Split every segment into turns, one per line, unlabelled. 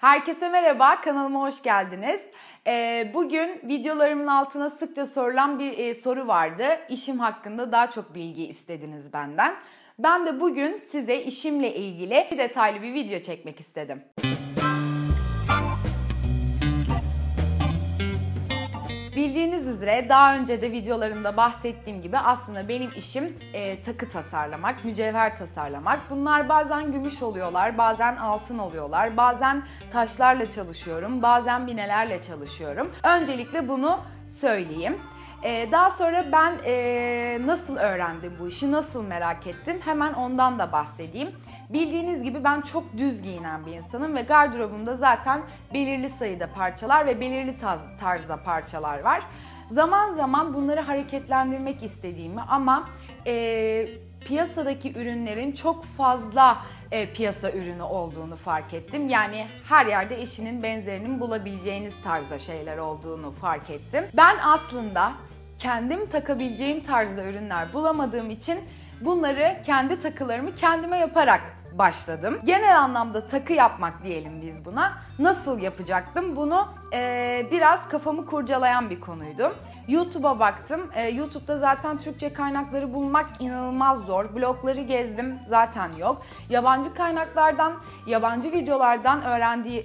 Herkese merhaba, kanalıma hoş geldiniz. Bugün videolarımın altına sıkça sorulan bir soru vardı. İşim hakkında daha çok bilgi istediniz benden. Ben de bugün size işimle ilgili detaylı bir video çekmek istedim. Bildiğiniz üzere daha önce de videolarımda bahsettiğim gibi aslında benim işim takı tasarlamak, mücevher tasarlamak. Bunlar bazen gümüş oluyorlar, bazen altın oluyorlar, bazen taşlarla çalışıyorum, bazen binelerle çalışıyorum. Öncelikle bunu söyleyeyim. Daha sonra ben nasıl öğrendim bu işi, nasıl merak ettim hemen ondan da bahsedeyim. Bildiğiniz gibi ben çok düz giyinen bir insanım ve gardırobumda zaten belirli sayıda parçalar ve belirli tarzda parçalar var. Zaman zaman bunları hareketlendirmek istediğimi ama piyasadaki ürünlerin çok fazla piyasa ürünü olduğunu fark ettim. Yani her yerde eşinin benzerinin bulabileceğiniz tarzda şeyler olduğunu fark ettim. Ben aslında kendim takabileceğim tarzda ürünler bulamadığım için bunları kendi takılarımı kendime yaparak başladım. Genel anlamda takı yapmak diyelim biz buna. Nasıl yapacaktım? Bunu biraz kafamı kurcalayan bir konuydu. YouTube'a baktım. YouTube'da zaten Türkçe kaynakları bulmak inanılmaz zor. Blogları gezdim, zaten yok. Yabancı kaynaklardan, yabancı videolardan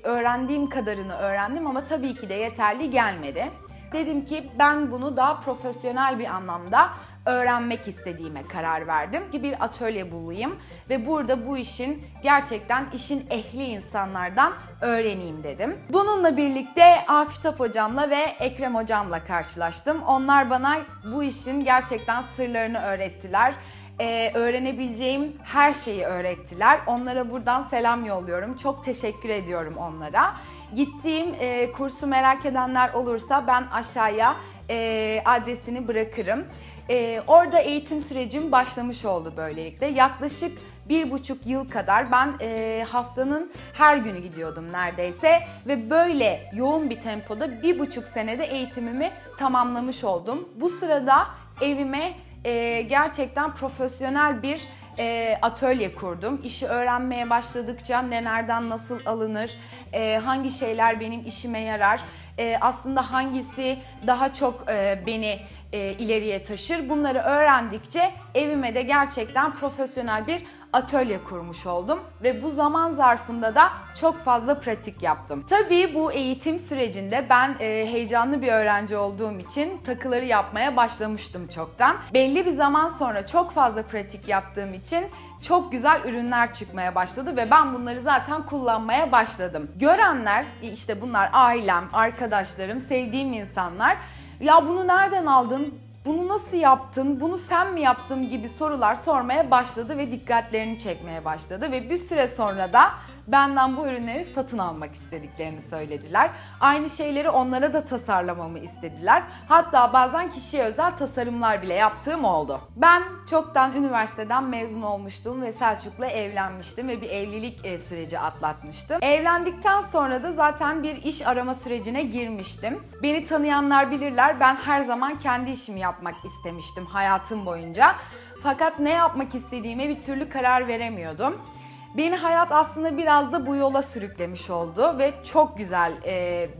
öğrendiğim kadarını öğrendim ama tabii ki de yeterli gelmedi. Dedim ki ben bunu daha profesyonel bir anlamda öğrenmek istediğime karar verdim ki bir atölye bulayım ve burada bu işin gerçekten işin ehli insanlardan öğreneyim dedim. Bununla birlikte Afitap hocamla ve Ekrem hocamla karşılaştım. Onlar bana bu işin gerçekten sırlarını öğrettiler. Öğrenebileceğim her şeyi öğrettiler. Onlara buradan selam yolluyorum. Çok teşekkür ediyorum onlara. Gittiğim kursu merak edenler olursa ben aşağıya adresini bırakırım. Orada eğitim sürecim başlamış oldu böylelikle. Yaklaşık 1,5 yıl kadar ben haftanın her günü gidiyordum neredeyse ve böyle yoğun bir tempoda 1,5 senede eğitimimi tamamlamış oldum. Bu sırada evime gerçekten profesyonel bir atölye kurdum. İşi öğrenmeye başladıkça nelerden nasıl alınır, hangi şeyler benim işime yarar, aslında hangisi daha çok beni ileriye taşır, bunları öğrendikçe evime de gerçekten profesyonel bir atölye kurmuş oldum ve bu zaman zarfında da çok fazla pratik yaptım. Tabii bu eğitim sürecinde ben heyecanlı bir öğrenci olduğum için takıları yapmaya başlamıştım çoktan. Belli bir zaman sonra çok fazla pratik yaptığım için çok güzel ürünler çıkmaya başladı ve ben bunları zaten kullanmaya başladım. Görenler, işte bunlar ailem, arkadaşlarım, sevdiğim insanlar, ya bunu nereden aldın? Bunu nasıl yaptın, bunu sen mi yaptın gibi sorular sormaya başladı ve dikkatlerini çekmeye başladı ve bir süre sonra da benden bu ürünleri satın almak istediklerini söylediler. Aynı şeyleri onlara da tasarlamamı istediler. Hatta bazen kişiye özel tasarımlar bile yaptığım oldu. Ben çoktan üniversiteden mezun olmuştum ve Selçuk'la evlenmiştim ve bir evlilik süreci atlatmıştım. Evlendikten sonra da zaten bir iş arama sürecine girmiştim. Beni tanıyanlar bilirler, ben her zaman kendi işimi yapmak istemiştim hayatım boyunca. Fakat ne yapmak istediğime bir türlü karar veremiyordum. Beni hayat aslında biraz da bu yola sürüklemiş oldu ve çok güzel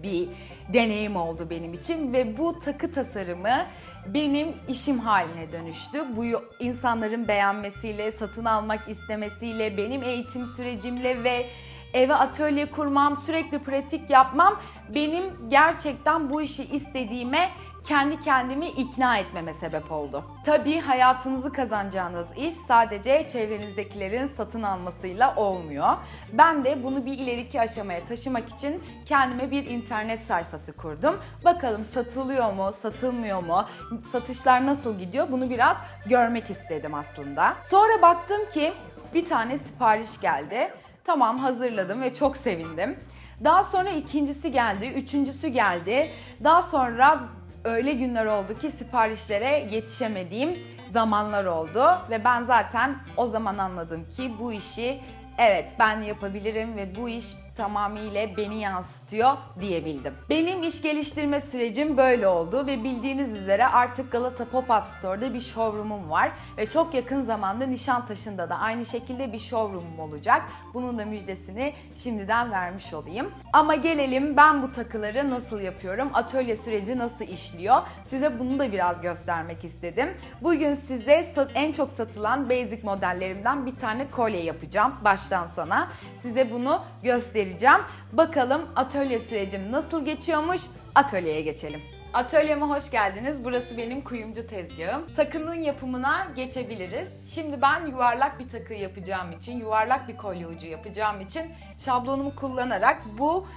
bir deneyim oldu benim için ve bu takı tasarımı benim işim haline dönüştü. Bu insanların beğenmesiyle, satın almak istemesiyle, benim eğitim sürecimle ve eve atölye kurmam, sürekli pratik yapmam benim gerçekten bu işi istediğime kendi kendimi ikna etmeme sebep oldu. Tabii hayatınızı kazanacağınız iş sadece çevrenizdekilerin satın almasıyla olmuyor. Ben de bunu bir ileriki aşamaya taşımak için kendime bir internet sayfası kurdum. Bakalım satılıyor mu, satılmıyor mu, satışlar nasıl gidiyor bunu biraz görmek istedim aslında. Sonra baktım ki bir tane sipariş geldi. Tamam, hazırladım ve çok sevindim. Daha sonra ikincisi geldi, üçüncüsü geldi. Daha sonra öyle günler oldu ki siparişlere yetişemediğim zamanlar oldu ve ben zaten o zaman anladım ki bu işi evet ben yapabilirim ve bu iş tamamıyla beni yansıtıyor diyebildim. Benim iş geliştirme sürecim böyle oldu ve bildiğiniz üzere artık Galata Pop-Up Store'da bir showroom'um var ve çok yakın zamanda Nişantaşı'nda da aynı şekilde bir showroom'um olacak. Bunun da müjdesini şimdiden vermiş olayım. Ama gelelim ben bu takıları nasıl yapıyorum, atölye süreci nasıl işliyor, size bunu da biraz göstermek istedim. Bugün size en çok satılan basic modellerimden bir tane kolye yapacağım baştan sona. Size bunu göstereceğim. Bakalım atölye sürecim nasıl geçiyormuş? Atölyeye geçelim. Atölyeme hoş geldiniz. Burası benim kuyumcu tezgahım. Takının yapımına geçebiliriz. Şimdi ben yuvarlak bir takı yapacağım için, yuvarlak bir kolye ucu yapacağım için şablonumu kullanarak bu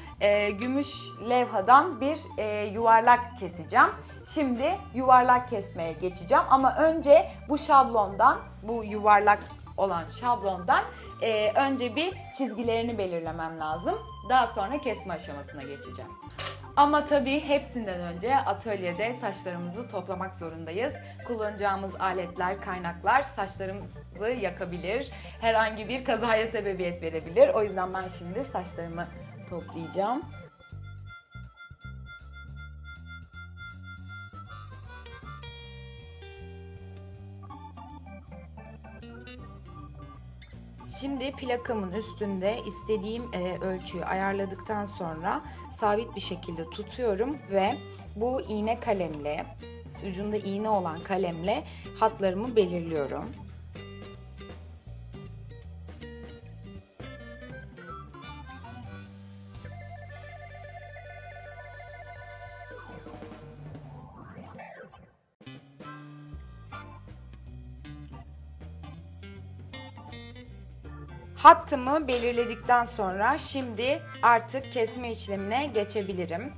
gümüş levhadan bir yuvarlak keseceğim. Şimdi yuvarlak kesmeye geçeceğim ama önce bu şablondan, bu yuvarlak olan şablondan önce bir çizgilerini belirlemem lazım. Daha sonra kesme aşamasına geçeceğim. Ama tabii hepsinden önce atölyede saçlarımızı toplamak zorundayız. Kullanacağımız aletler, kaynaklar saçlarımızı yakabilir. Herhangi bir kazaya sebebiyet verebilir. O yüzden ben şimdi saçlarımı toplayacağım. Şimdi plakamın üstünde istediğim ölçüyü ayarladıktan sonra sabit bir şekilde tutuyorum ve bu iğne kalemle, ucunda iğne olan kalemle hatlarımı belirliyorum. Hattımı belirledikten sonra şimdi artık kesme işlemine geçebilirim.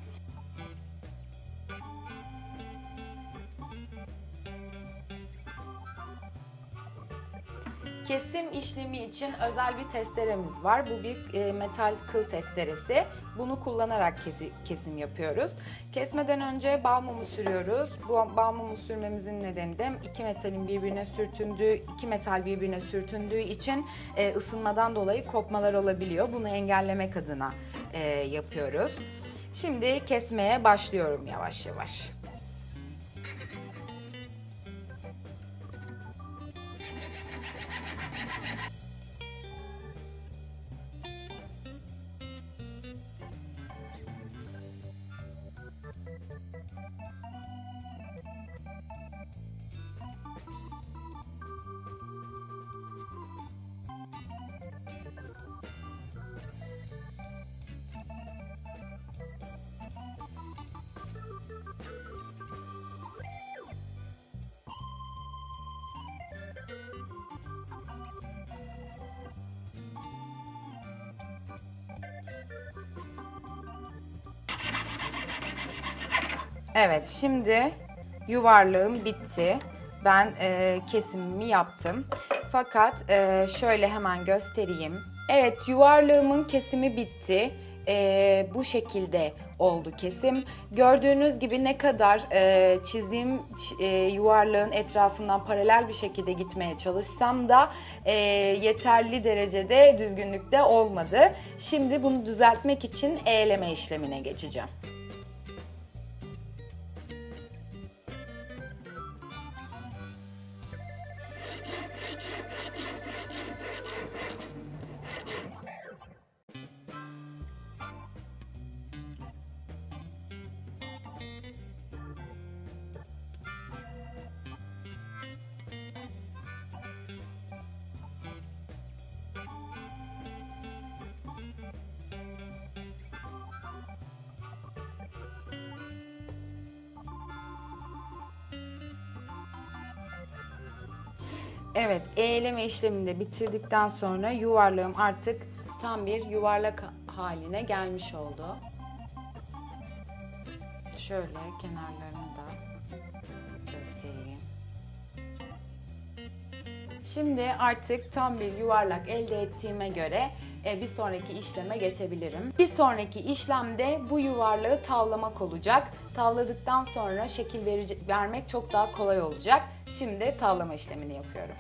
Kesim işlemi için özel bir testeremiz var. Bu bir metal kıl testeresi. Bunu kullanarak kesim yapıyoruz. Kesmeden önce bal mumu sürüyoruz. Bu bal mumu sürmemizin nedeni de iki metal birbirine sürtündüğü için ısınmadan dolayı kopmalar olabiliyor. Bunu engellemek adına yapıyoruz. Şimdi kesmeye başlıyorum yavaş yavaş. Evet, şimdi yuvarlağım bitti. Ben kesimimi yaptım. Fakat şöyle hemen göstereyim. Evet, yuvarlağımın kesimi bitti. Bu şekilde oldu kesim. Gördüğünüz gibi ne kadar çizdiğim yuvarlağın etrafından paralel bir şekilde gitmeye çalışsam da yeterli derecede düzgünlükte olmadı. Şimdi bunu düzeltmek için eğleme işlemine geçeceğim. Evet, eğleme işlemini de bitirdikten sonra yuvarlağım artık tam bir yuvarlak haline gelmiş oldu. Şöyle kenarlarını da göstereyim. Şimdi artık tam bir yuvarlak elde ettiğime göre bir sonraki işleme geçebilirim. Bir sonraki işlemde bu yuvarlağı tavlamak olacak. Tavladıktan sonra şekil vermek çok daha kolay olacak. Şimdi tavlama işlemini yapıyorum.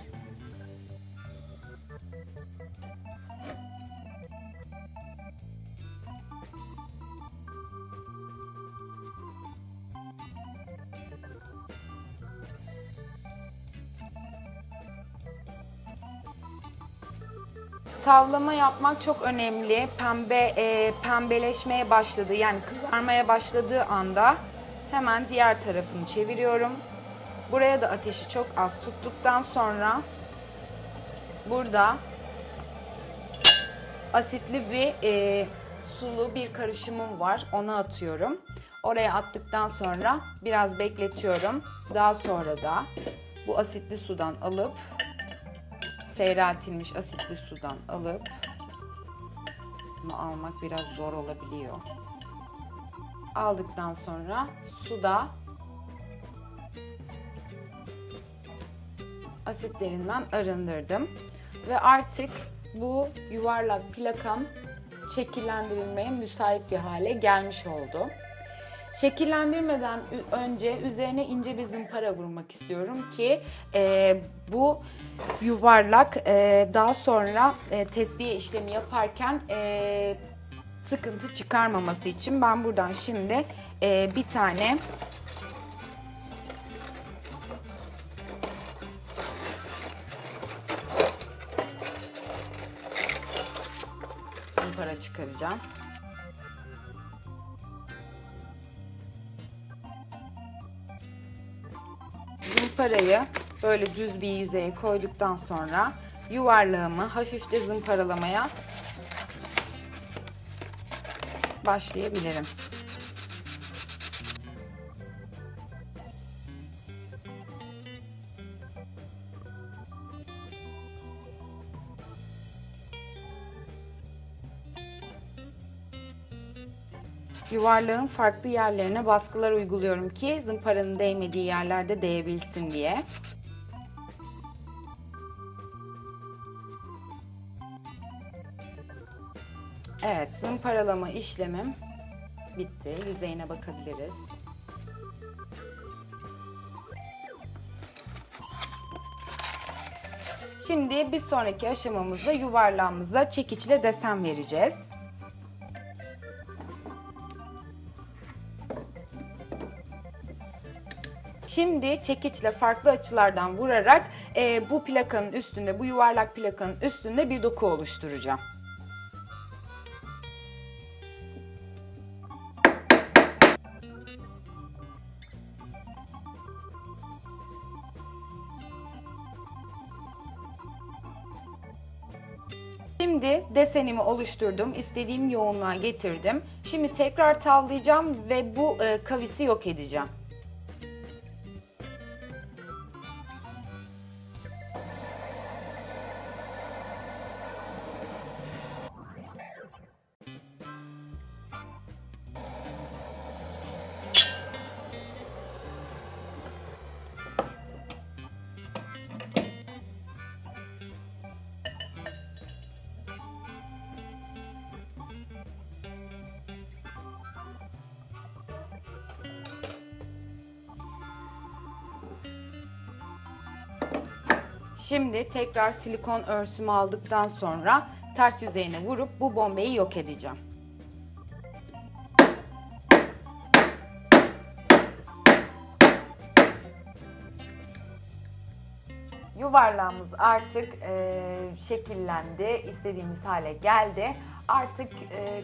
Tavlama yapmak çok önemli. Pembeleşmeye başladığı, yani kızarmaya başladığı anda hemen diğer tarafını çeviriyorum. Buraya da ateşi çok az tuttuktan sonra burada asitli bir sulu bir karışımım var. Onu atıyorum. Oraya attıktan sonra biraz bekletiyorum. Daha sonra da bu asitli sudan alıp, seyreltilmiş asitli sudan alıp, bunu almak biraz zor olabiliyor. Aldıktan sonra suda asitlerinden arındırdım. Ve artık bu yuvarlak plakam şekillendirilmeye müsait bir hale gelmiş oldu. Şekillendirmeden önce üzerine ince bir zımpara vurmak istiyorum ki bu yuvarlak daha sonra tesviye işlemi yaparken sıkıntı çıkarmaması için ben buradan şimdi bir tane zımpara çıkaracağım. Zımparayı böyle düz bir yüzeye koyduktan sonra yuvarlağımı hafifçe zımparalamaya başlayabilirim. Yuvarlağın farklı yerlerine baskılar uyguluyorum ki zımparanın değmediği yerlerde değebilsin diye. Evet, zımparalama işlemim bitti. Yüzeyine bakabiliriz. Şimdi bir sonraki aşamamızda yuvarlağımıza çekiçle desen vereceğiz. Şimdi çekiçle farklı açılardan vurarak bu plakanın üstünde, bu yuvarlak plakanın üstünde bir doku oluşturacağım. Şimdi desenimi oluşturdum, istediğim yoğunluğa getirdim. Şimdi tekrar tavlayacağım ve bu kavisi yok edeceğim. Şimdi tekrar silikon örsümü aldıktan sonra ters yüzeyine vurup bu bombeyi yok edeceğim. Yuvarlağımız artık şekillendi, istediğimiz hale geldi. Artık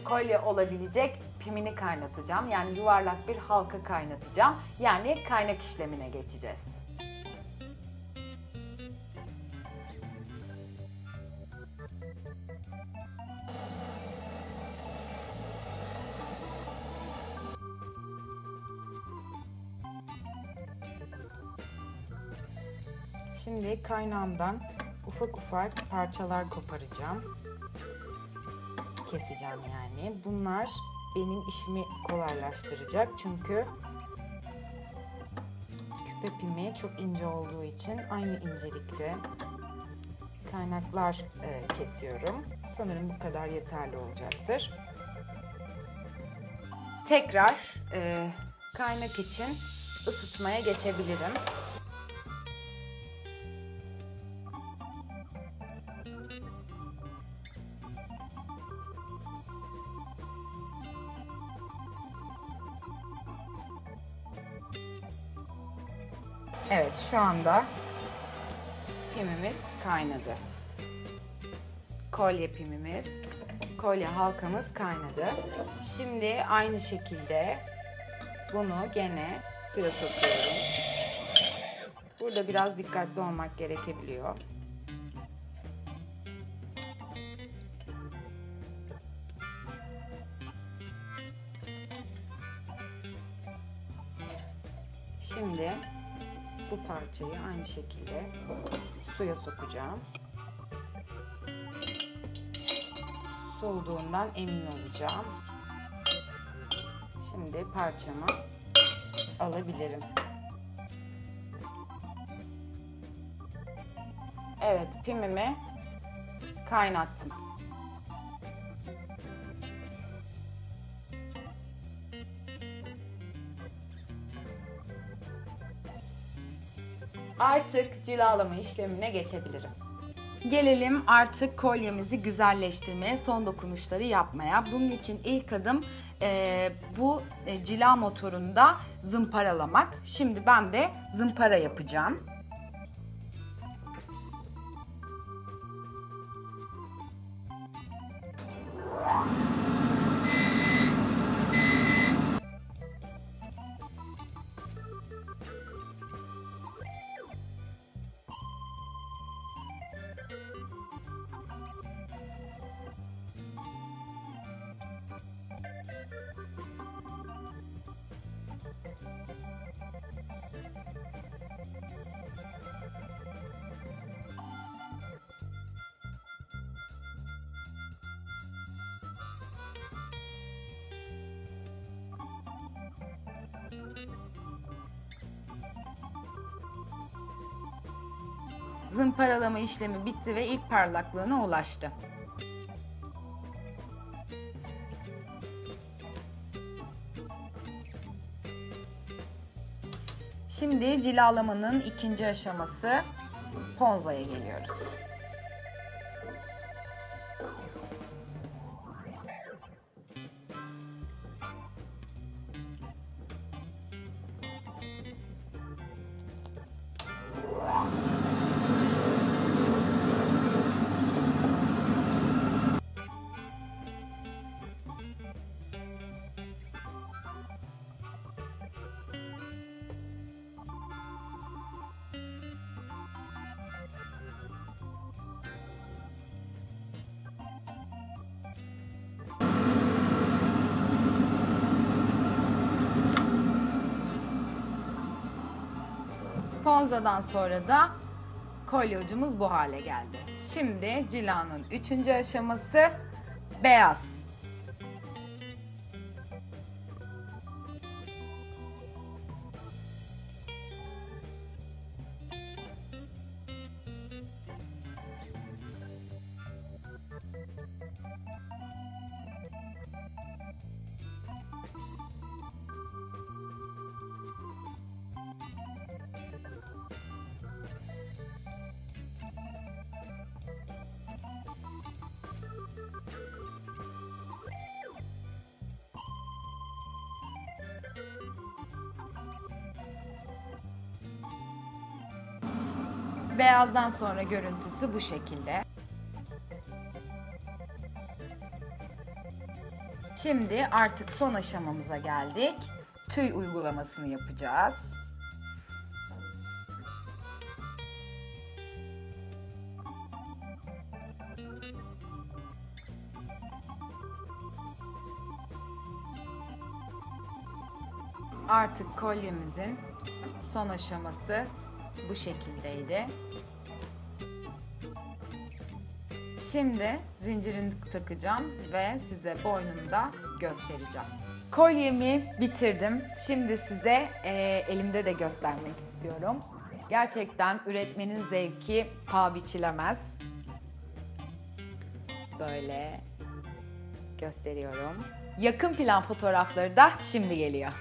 kolye olabilecek pimini kaynatacağım. Yani yuvarlak bir halka kaynatacağım. Yani kaynak işlemine geçeceğiz. Şimdi kaynağımdan ufak ufak parçalar koparacağım. Keseceğim yani. Bunlar benim işimi kolaylaştıracak. Çünkü küpe pimi çok ince olduğu için aynı incelikte kaynaklar kesiyorum. Sanırım bu kadar yeterli olacaktır. Tekrar kaynak için ısıtmaya geçebilirim. Evet, şu anda pimimiz kaynadı. kolye pimimiz, kolye halkamız kaynadı. Şimdi aynı şekilde bunu gene suya sokuyorum. Burada biraz dikkatli olmak gerekebiliyor. Şimdi bu parçayı aynı şekilde suya sokacağım. Soğuduğundan emin olacağım. Şimdi parçamı alabilirim. Evet, pimimi kaynattım. Artık cilalama işlemine geçebilirim. Gelelim artık kolyemizi güzelleştirmeye, son dokunuşları yapmaya. Bunun için ilk adım bu cila motorunda zımparalamak. Şimdi ben de zımpara yapacağım. Zımparalama işlemi bitti ve ilk parlaklığına ulaştı. Şimdi cilalamanın ikinci aşaması ponzaya geliyoruz. Ponzadan sonra da kolye ucumuz bu hale geldi. Şimdi cilanın üçüncü aşaması beyaz. Beyazdan sonra görüntüsü bu şekilde. Şimdi artık son aşamamıza geldik. Tüy uygulamasını yapacağız. Artık kolyemizin son aşaması bu şekildeydi. Şimdi zincirini takacağım ve size boynumda göstereceğim. Kolyemi bitirdim. Şimdi size elimde de göstermek istiyorum. Gerçekten üretmenin zevki paha biçilemez. Böyle gösteriyorum. Yakın plan fotoğrafları da şimdi geliyor.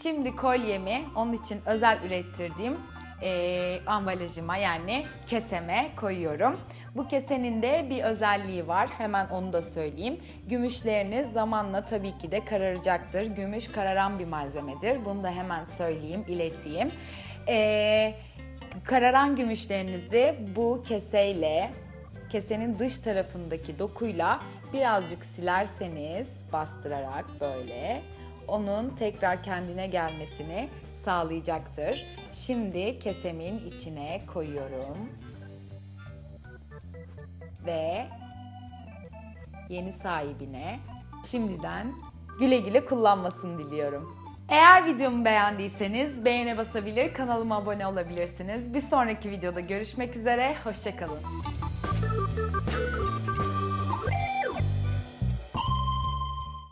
Şimdi kolyemi onun için özel ürettirdiğim ambalajıma yani keseme koyuyorum. Bu kesenin de bir özelliği var. Hemen onu da söyleyeyim. Gümüşleriniz zamanla tabii ki de kararacaktır. Gümüş kararan bir malzemedir. Bunu da hemen söyleyeyim, ileteyim. Kararan gümüşlerinizi bu keseyle, kesenin dış tarafındaki dokuyla birazcık silerseniz bastırarak böyle onun tekrar kendine gelmesini sağlayacaktır. Şimdi kesemin içine koyuyorum ve yeni sahibine şimdiden güle güle kullanmasını diliyorum. Eğer videomu beğendiyseniz beğene basabilir, kanalıma abone olabilirsiniz. Bir sonraki videoda görüşmek üzere, hoşça kalın.